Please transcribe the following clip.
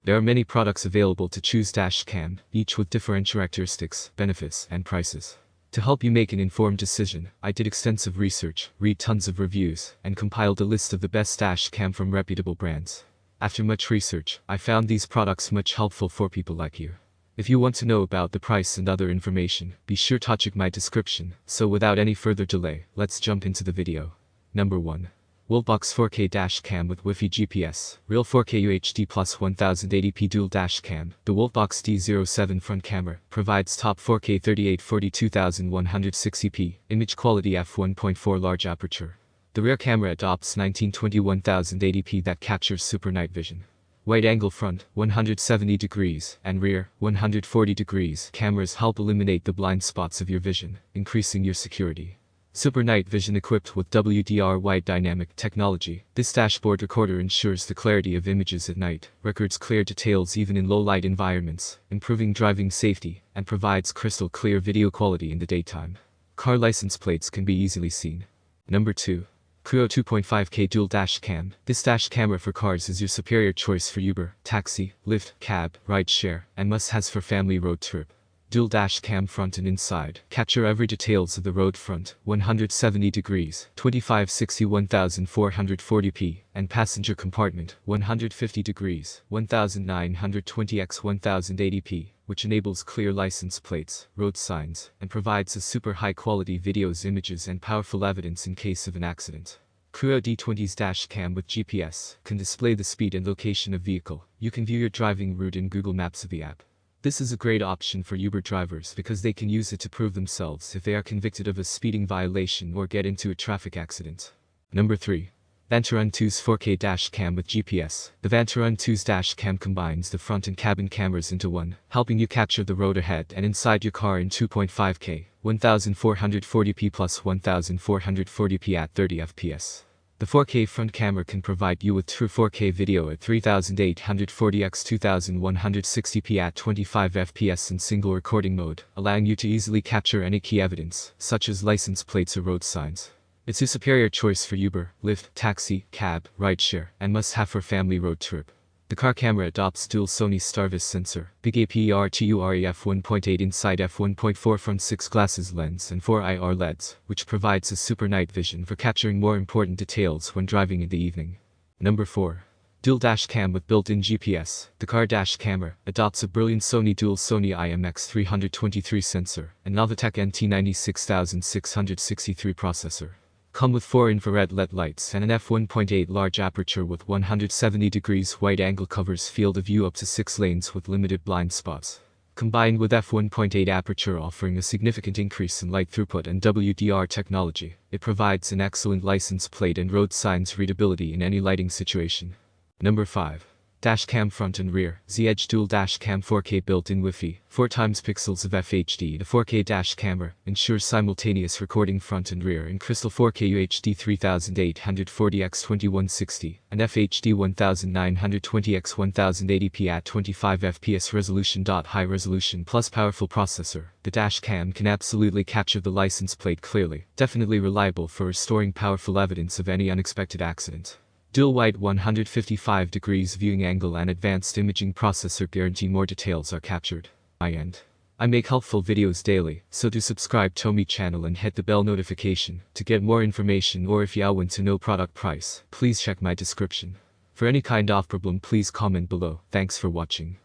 There are many products available to choose dash cam, each with different characteristics, benefits, and prices. To help you make an informed decision, I did extensive research, read tons of reviews, and compiled a list of the best dash cam from reputable brands. After much research, I found these products much helpful for people like you. If you want to know about the price and other information, be sure to check my description. So without any further delay, let's jump into the video. Number 1. Woltbox 4K dash cam with Wi-Fi GPS, real 4K UHD plus 1080p dual dash cam. The Woltbox D07 front camera provides top 4K 3840 2160p, image quality f1.4 large aperture. The rear camera adopts 1920 1080p that captures super night vision. Wide angle front, 170 degrees, and rear, 140 degrees. Cameras help eliminate the blind spots of your vision, increasing your security. Super night vision equipped with WDR wide dynamic technology. This dashboard recorder ensures the clarity of images at night, records clear details even in low light environments, improving driving safety, and provides crystal clear video quality in the daytime. Car license plates can be easily seen. Number 2. hnwCO 2.5K dual dash cam. This dash camera for cars is your superior choice for Uber, taxi, Lyft, cab, rideshare, and must-has for family road trip. Dual dash cam front and inside. Capture every details of the road front, 170 degrees, 2560 1440p, and passenger compartment, 150 degrees, 1920x 1080p, which enables clear license plates, road signs, and provides a super high-quality videos, images, and powerful evidence in case of an accident. hnwCO D20's dash cam with GPS can display the speed and location of vehicle. You can view your driving route in Google Maps of the app. This is a great option for Uber drivers because they can use it to prove themselves if they are convicted of a speeding violation or get into a traffic accident. Number 3. Untitled 4K dash cam with GPS. The Untitled dash cam combines the front and cabin cameras into one, helping you capture the road ahead and inside your car in 2.5K, 1440p plus 1440p at 30 fps. The 4K front camera can provide you with true 4K video at 3840x 2160p at 25 fps in single recording mode, allowing you to easily capture any key evidence, such as license plates or road signs. It's your superior choice for Uber, Lyft, taxi, cab, rideshare, and must-have for family road trip. The car camera adopts dual Sony Starvis sensor, big APER-TURE f1.8 inside f1.4 front 6 glasses lens and 4 IR LEDs, which provides a super night vision for capturing more important details when driving in the evening. Number 4. Dual dash cam with built-in GPS. The car dash camera adopts a brilliant dual Sony IMX323 sensor and Novatec NT96663 processor. Come with 4 infrared LED lights and an f1.8 large aperture with 170 degrees wide angle, covers field of view up to 6 lanes with limited blind spots. Combined with f1.8 aperture offering a significant increase in light throughput and WDR technology, it provides an excellent license plate and road signs readability in any lighting situation. Number 5. Dash cam front and rear. Z-Edge dual dash cam 4K built-in Wi-Fi, 4x pixels of FHD. The 4K dash camera ensures simultaneous recording front and rear in crystal 4K UHD 3840x 2160 and FHD 1920x 1080p at 25 fps resolution. High resolution plus powerful processor. The dash cam can absolutely capture the license plate clearly, definitely reliable for restoring powerful evidence of any unexpected accident. Dual wide 155 degrees viewing angle and advanced imaging processor guarantee more details are captured. I make helpful videos daily, so do subscribe to my channel and hit the bell notification to get more information, or if you want to know product price, please check my description. For any kind of problem, please comment below. Thanks for watching.